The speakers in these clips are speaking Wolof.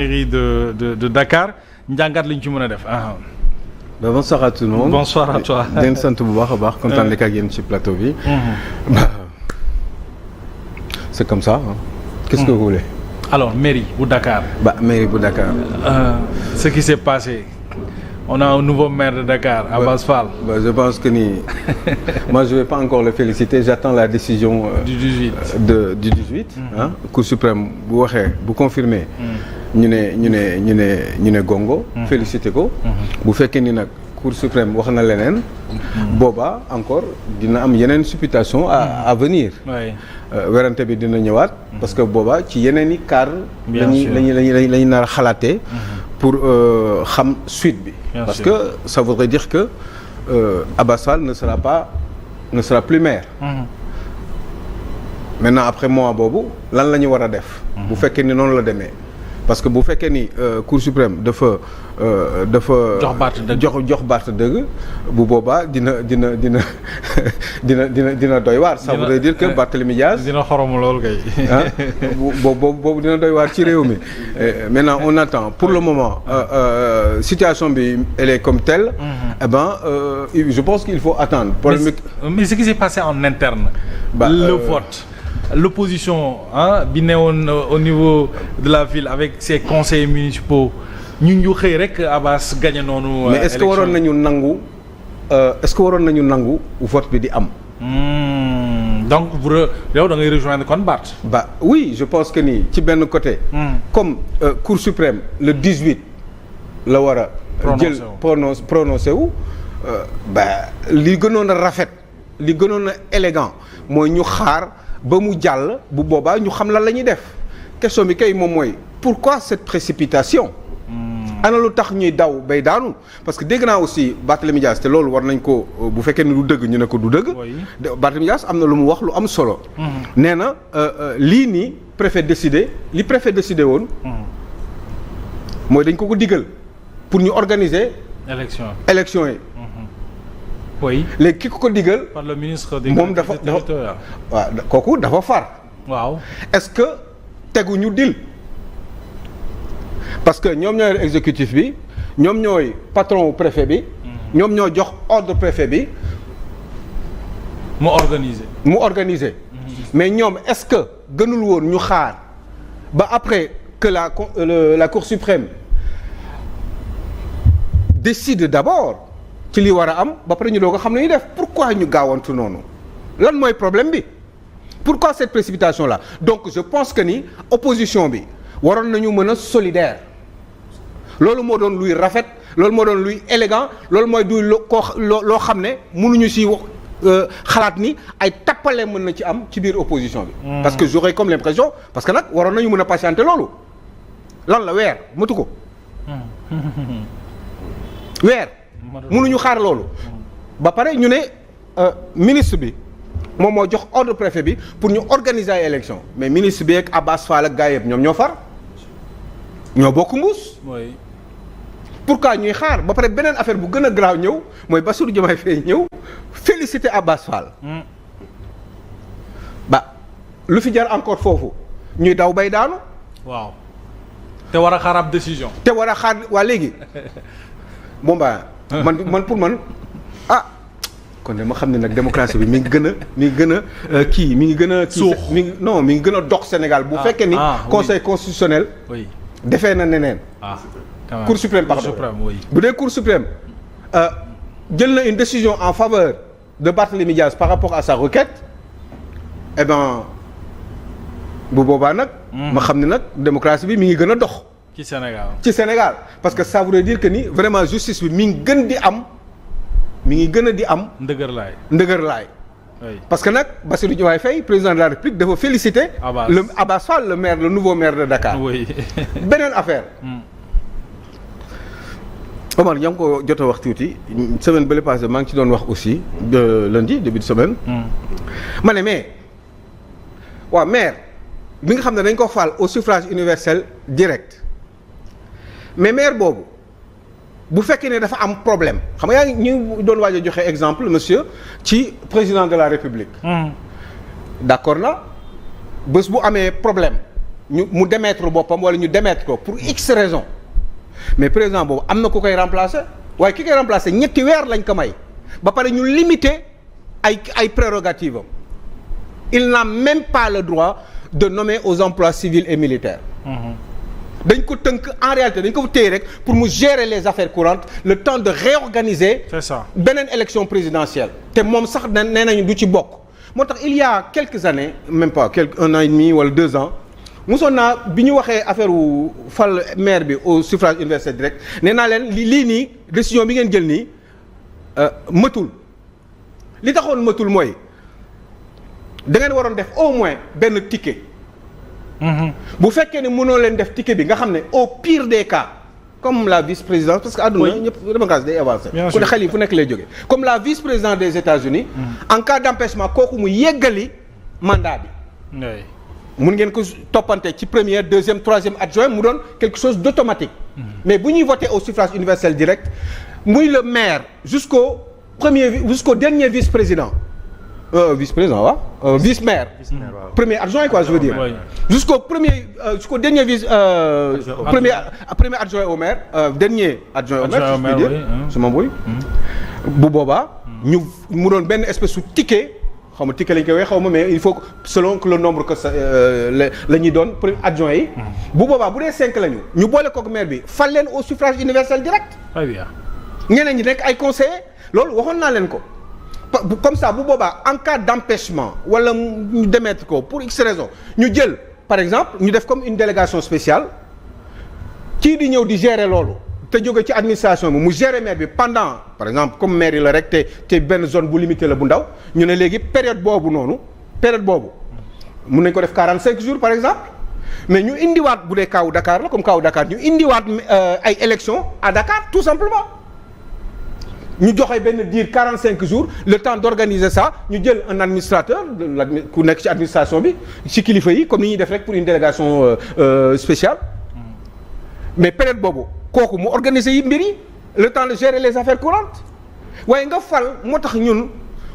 mairie de Dakar njàngat lañ ci mën a def. Bonsoir à tout le monde. Bonsoir à toi. di leen sant bu baax a baax kontaan nekk ak yéen ci plateau bi. C'est comme ça. Qu'est-ce que vous voulez? Alors mairie bu Dakar. Mairie bu Dakar. Ce qui s'est passé. On a un nouveau maire de Dakar, Abass Fall. Je pense que moi je vais pas encore le féliciter, j'attends la décision du 18. Du 18. Cour suprême bu waxee bu confirmer. ñu ne gongo. Féliciter ko. bu fekkee ni nag Cour suprême wax na leneen. booba encore dina am yeneen supputation à venir. werante bi dina ñëwaat. parce que booba ci yeneen i cadre lañuy nar a xalaatee. pour xam suite bi. Parce que ça voudrait dire que Abass Fall ne sera plus maire. Maintenant après mois boobu lan la ñu war a def. bu fekkee ni noonu la demee. Parce que bu fekkee ni Cour suprême dafa jox Barth dëgg bu boobaa dina doy waar. Ça voudrait dire que Barthélémy Dias dina xorom lool kay. boobu dina doy waar ci réew mi. Maintenant on attend pour le moment situation bi elle est comme telle. Je pense qu'il faut attendre. Mais ce qui s'est passé en interne. Le vote. L'opposition bi newoon au niveau de la ville avec ses conseillers municipaux ñu xëy rek Abass gagné noonu. mais est-ce que waroon nañu nangu vote bi di am. Donc yow da ngay rejoindre kon Barth. Oui je pense que ni ci benn côté. Comme Cour suprême le 18 la war a. jël prononcé wu. li gënoon a rafet li gënoon a élégant mooy ñu xaar. ba mu jàll bu boobaa ñu xam lan la ñuy def question bi kay moom mooy pourquoi cette précipitation. ana lu tax ñuy daw bay daanu parce que dégg naa aussi Barthélémy Dias te loolu war nañ ko bu fekkee ne du dëgg ñu ne ko du dëgg. Barthélémy Dias am na lu mu wax lu am solo. nee na lii nii préfet décidé li préfet décidé woon. mooy dañ ko digal pour ñu organiser. élection yi. oui léegi ki ko digal. par le ministre des moom dafa waaw kooku dafa far. waaw est-ce que teguñu dil parce que ñoom ñooy exécutif bi ñoom ñooy patron wu préfet bi. ñoom ñoo jox ordre préfet bi. mu organiser. Mais ñoom est-ce que gënul woon ñu xaar ba après que la Cour suprême décide d'abord. ci li war a am ba pare ñu doo ko xam ne ñuy def pourquoi ñu gaawantu noonu lan mooy problème bi pourquoi cette précipitation là donc je pense que ni opposition bi waroon nañu mën a solidaire loolu moo doon luy rafet loolu moo doon luy élégant loolu mooy du loo xam ne mënuñu si xalaat ni ay tappale mën na ci am ci biir opposition bi. Parce que j'aurais comme l'impression parce que nag waroon nañu mën a patienter loolu lan la weer matu ko weer. mënuñu xaar loolu ba pare ñu ne ministre bi moom moo jox ordre préfet bi pour ñu organiser ay élection mais ministre bi ak Abass Fall ak gars yëpp ñoom ñoo far ñoo bokk mbuus. pourquoi ñuy xaar ba pare beneen affaire bu gën a grave ñëw mooy Bassirou Diomaye Faye ñëw féliciter Abass Fall. Lu fi jar encore foofu ñuy daw bay daanu. waaw te war a xaar ab décision. te war a xaar waa léegi bon man pour man kon de ma xam ne nag démocratie bi mi ngi gën a kii mi ngi gën a kii mi ngi gën a dox Sénégal bu fekkee ni conseil constitutionnel defee na neneen Cour suprême pardon bu dee Cour suprême jël na une décision en faveur de Barthélémy Dias par rapport à sa requête bu boobaa nag ma xam ne nag démocratie bi mi ngi gën a dox ci Sénégal parce que ça voudrait dire que ni vraiment justice bi mi ngi gën a di am. ndëgër laay. parce que nag Bassirou Diomaye Faye président de la République dafa féliciter. Abass Fall le nouveau maire de Dakar. oui. beneen affaire. Omar ñoo ngi ko jot a wax tuuti semaine bële passée maa ngi ci doon wax aussi de lundi début de semaine. ma ne mais waaw maire bi nga xam ne dañ ko fal au suffrage universel direct. mais maire boobu bu fekkee ne dafa am problème xam nga yaa ngi ñu doon waaj a joxe exemple monsieur ci président de la République. D'accord na bés bu amee problème mu démettre boppam wala ñu démettre ko pour x raison mais président boobu am na ku koy remplacer waaye ki koy remplacer ñetti weer lañ ko may ba pare ñu limiter ay prérogatives am il n'a même pas le droit de nommer aux emplois civils et militaires. dañ ko tënk en réalité dañ ko téye rek pour mu gérer les affaires courantes le temps de réorganiser. c'est ça beneen élection présidentielle. te moom sax nee nañu du ci bokk moo tax il y a quelques années même pas un an et demi wala 2 ans mosoon naa bi ñu waxee affaire wu fal maire bi au suffrage universel direct nee naa leen lii nii décision bi ngeen jël nii mëtul li taxoon mëtul mooy da ngeen waroon def au moins benn ticket. bu fekkee ne mënoo leen def ticket bi nga xam ne au pire des cas comme la vice-présidence parce que àdduna ñëpp démocratie day avancer ku ne xel yi fu nekk lay jógee comme la vice-présidence des États-Unis en cas d'empêchement kooku mu yeggali mandat bi mun ngeen ko toppante ci première deuxième troisième adjoint mu doon quelque chose d'automatique mais bu ñuy voter au suffrage universel direct muy le maire jusqu'au dernier vice-président vice-président waaw vice-maire premier adjoint quoi je veux dire jusqu'au dernier premier adjoint au maire dernier adjoint au maire si je puis dire su ma mbuy bu boobaa ñu mu doon benn espèce su ticket xaw ma ticket lañ koy waxee xaw ma mais il faut selon que le nombre que la ñuy doon premier adjoint yi bu boobaa bu dee 5 lañu ñu boole kook maire bi fal leen au suffrage universel direct ñeneen ñi nekk ay conseillers loolu waxoon naa leen ko comme ça bu boobaa en cas d'empêchement wala ñu démettre ko pour x raison ñu jël par exemple ñu def comme une délégation spéciale kii di ñëw di gérer loolu te jóge ci administration bi mu gérer maire bi pendant par exemple comme maire yi la rek te benn zone bu limité la bu ndaw ñu ne léegi période boobu mun nañ ko def 45 jours par exemple mais ñu indiwaat bu dee kaawu Dakar la comme kaawu Dakar ñu indiwaat ay élections à Dakar tout simplement ñu joxe benn diir 45 jours le temps d'organiser ça ñu jël un administrateur ku nekk ci administration bi ci kilifa yi comme ni ñuy def rek pour une délégation spéciale mais période boobu kooku mu organiser yi mbir yi le temps de gérer les affaires courantes waaye nga fal moo tax ñun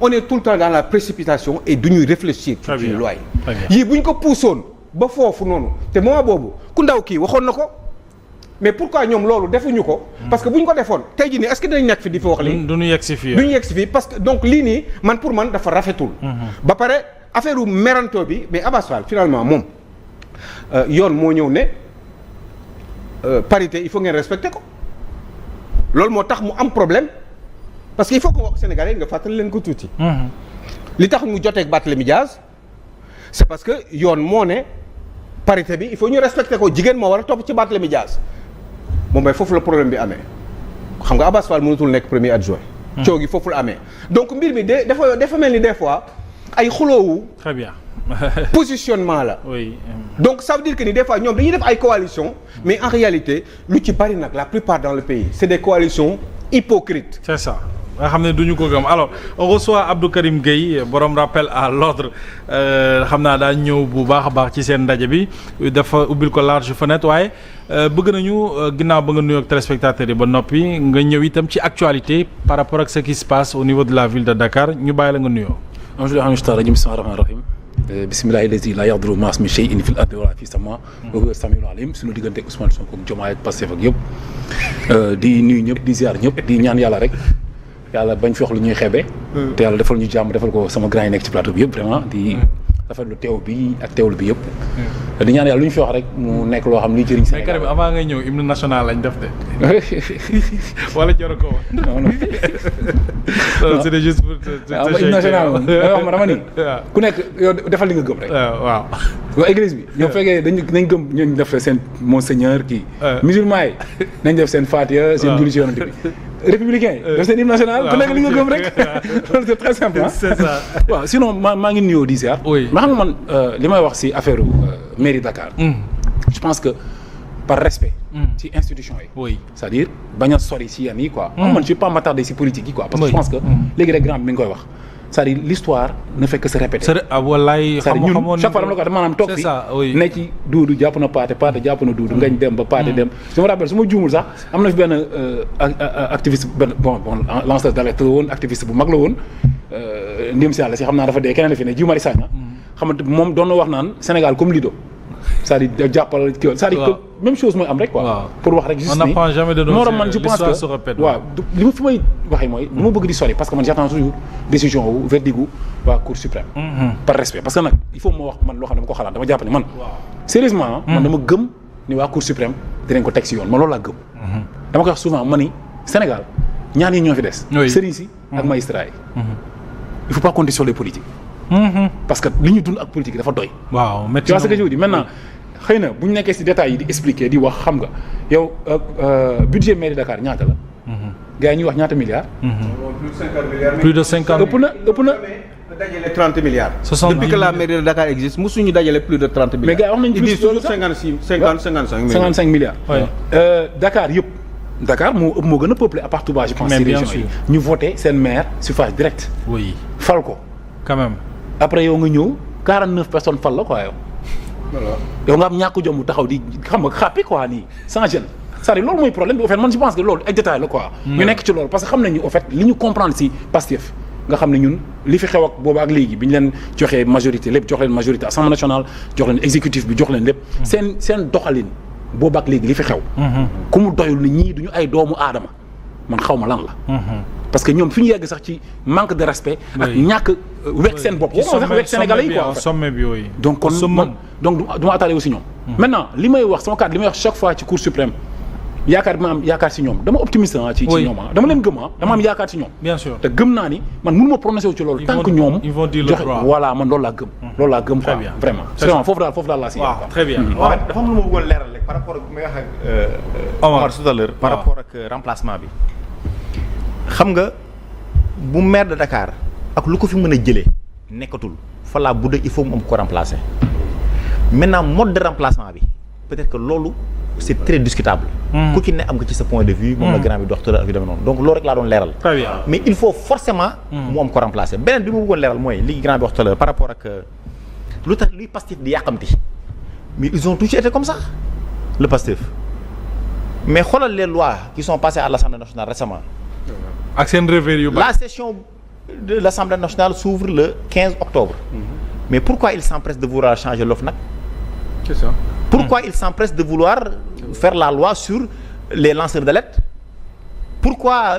on est tout le temps dans la précipitation et du ñuy réfléchir ci suñu loi yi yii bu ñu ko puusoon ba foofu noonu te moment boobu ku ndaw kii waxoon na ko mais pourquoi ñoom loolu defuñu ko parce que bu ñu ko defoon tey jii nii est-ce que dinañ nekk fi di fi wax lii. du ñu yegg si fii parce que donc lii nii pour man dafa rafetul. ba pare affaire u meranto bi mais Abass Fall finalement moom yoon moo ñëw ne parité il faut ngeen respecter ko loolu moo tax mu am problème parce que il faut que wax Sénégalais nga fàttali leen ko tuuti. li tax mu joteeg Barthélémy Dias c'est parce que yoon moo ne parité bi il faut ñu respecter ko jigéen moo war a topp ci Barthélémy Dias. moom mooy foofu la problème bi amee xam nga Abass Fall mënatul nekk premier adjoint. coow gi foofu la amee donc mbir mi dafa mel ni des fois ay xuloowu. très bien. positionnement la. oui. donc ça veut dire que ni des fois ñoom dañuy def ay coalitions mais en réalité lu ci bari nag la plupart dans le pays c'est des coalitions hypocrites. c'est ça. nga xam ne duñu ko gëm alors on reçoit Abdou Karim Gueye borom rappel à l'ordre xam naa daa ñëw bu baax a baax ci seen ndaje bi dafa ubbil ko large fenêtre waaye bëgg nañu ginnaaw ba nga nuyoo ak téléspectateurs yi ba noppi nga ñëw itam ci actualité par rapport ak ce qui se passe au niveau de la ville de Dakar ñu bàyyi la nga nuyoo. bismillahi lazi la yadru maas mi shay'in fil ardi wala fi sama wa huwa samiul alim suñu diggante ak Ousmane Sonko ak Diomaye ak Pastef ak yëpp di nuyu ñëpp di ziar ñëpp di ñaan yàlla rek yàlla bañ fi wax lu ñuy xeebe te yàlla defal ñu jàmm defal ko sama grand yi nekk ci plateau bi yëpp vraiment di rafetlu teew bi ak teewlu bi yëpp di ñaan yàlla lu ñu fi wax rek mu nekk loo xam ni jëriñ Sénégal. mais Karim avant ngay ñëw hymne national lañ def de wala joro ko non non c'est juste pour hymne national moom wax ma dama ni ku nekk yow defal li nga gëm rek waaw waa église bi ñoo fekkee nañ gëm ñooñu def seen monseigneur kii musulman yi nañ def seen Fatiha seen julli ci yonent bi républicain yi def seen hymne national ku nekk li nga gëm rek loolu c'est très simple c'est ça waaw sinon maa ngi nuyoo di ziar ma xam nga man li may wax ci affaire mairie Dakar je pense que par respect ci institution yi oui c'est-à-dire bañ a sori ci yenn yi quoi man je suis pas m'attarder ci politique yi quoi parce que je pense que léegi rek grand bi mi ngi koy wax c'est-à-dire l'histoire ne fait que se répéter. wallaay c'est-à-dire ñun chaque fois dama la ko maanaam toog fi ne ci duudu jàpp na paate jàpp na duudu ngañ dem ba paate dem je me rappelle su ma juumul sax am na fi benn activiste benn bon lanceur d'alerte la woon activiste bu mag la woon ndéem si yàlla si xam naa dafa dee keneen la fi ne Guy Marius Sagna xamante moom doon na wax naan Sénégal comme Lido c'est-à-dire jàppal kii c'est-à-dire que même chose mooy am rek quoi. pour wax rek juste ni on n'apprend jamais de nos man je pense que waaw li ma fi may waxee mooy du ma bëgg di sori parce que man j'attends toujours décision wu verdict gu waa Cour suprême. par respect parce que nag il faut ma wax man loo xam ne dama ko xalaat dama jàpp ne man. sérieusement man dama gëm ni waa Cour suprême dinañ ko teg si yoon man loolu laa gëm. dama koy wax souvent ma ni Sénégal ñaan yi ñoo fi des. sëriñ si ak magistrat yi. il faut pas compter sur les politiques. parce que li ñu dund ak politique dafa doy. waaw métti tu vois ce que je veux dire maintenant xëy na bu ñu nekkee si détails yi di expliquer di wax xam nga yow budget mairie Dakar ñaata la. gars yi ñuy wax ñaata milliards. plus de 50 ëpp na dajale 30 milliards. 70 depuis que la mairie de Dakar existe mosuñu dajale plus de 30 milliards. mais gars yi wax nañu ils disent toujours 55 milliards. oui Dakar yëpp. Dakar moo gën a peuplé à part Touba je pense. mais bien sûr ñu voté seen maire suffrage direct. oui fal ko. quand même. après yow nga ñëw 49 personnes fal la quoi yow. voilà yow nga am ñàkk jom bu taxaw di xam nga xàppi quoi nii sans gêne. c'est-à-dire loolu mooy problème bi au fait man je pense que loolu ay détails la quoi. ñu nekk ci loolu parce que xam nañu au fait li ñu comprendre si Pastef nga xam ne ñun li fi xew ak boobu ak léegi bi ñu leen joxee majorité lépp jox leen majorité assemblée nationale jox leen exécutif bi jox leen lépp. seen doxalin boobu ak léegi li fi xew. ku mu doyul ni ñii duñu ay doomu aadama man xaw ma lan la. parce que ñoom fi ñu yegg sax ci manque de respect. ak ñàkk wekk seen bopp. ci sommet wekk Sénégalais yi quoi sommet bi yooyu. donc kon man donc du ma attaqué aussi ñoom. maintenant li may wax sama kàddu li may wax chaque fois ci Cour suprême yaakaar bi ma am yaakaar si ñoom dama optimiste ci ñoom dama leen gëm dama am yaakaar si ñoom. bien sûr te gëm naa ni man mënu ma prononcé wu ci loolu. tant que ñoom ils vont dire le droit voilà man loolu laa gëm. loolu laa gëm quoi vraiment. vraiment foofu daal laa si. waaw très bien. waaw dafa am lu ma bëggoon leeral rek par rapport ak may wax ak Omar tout à l'heure par rapport ak remplacement bi. xam nga bu maire de Dakar ak lu ko fi mën a jëlee nekkatul fa laa budde il faut mu am ko remplacer maintenant mode de remplacement bi peut-être que loolu c'est très discutable. ku ci ne am nga ci sa point de vue. moom la grand bi dox tëral ak yu demee noonu donc loolu rek laa doon leeral. très bien mais il faut forcément. mu am ko remplacer beneen bi ma bëggoon leeral mooy li grand bi wax tëral par rapport ak lu tax luy Pastef di yàqamti mais ils ont toujours été comme ça le Pastef mais xoolal les lois qui sont passées à l'Assemblée nationale récemment. ak seen réveil yu la session de l'Assemblée nationale s'ouvre le 15 octobre. Mais pourquoi ils s'empressent de vouloir changer l'OFNAC? C'est ça. Pourquoi ils s'empressent de vouloir faire la loi sur les lanceurs d'alerte? Pourquoi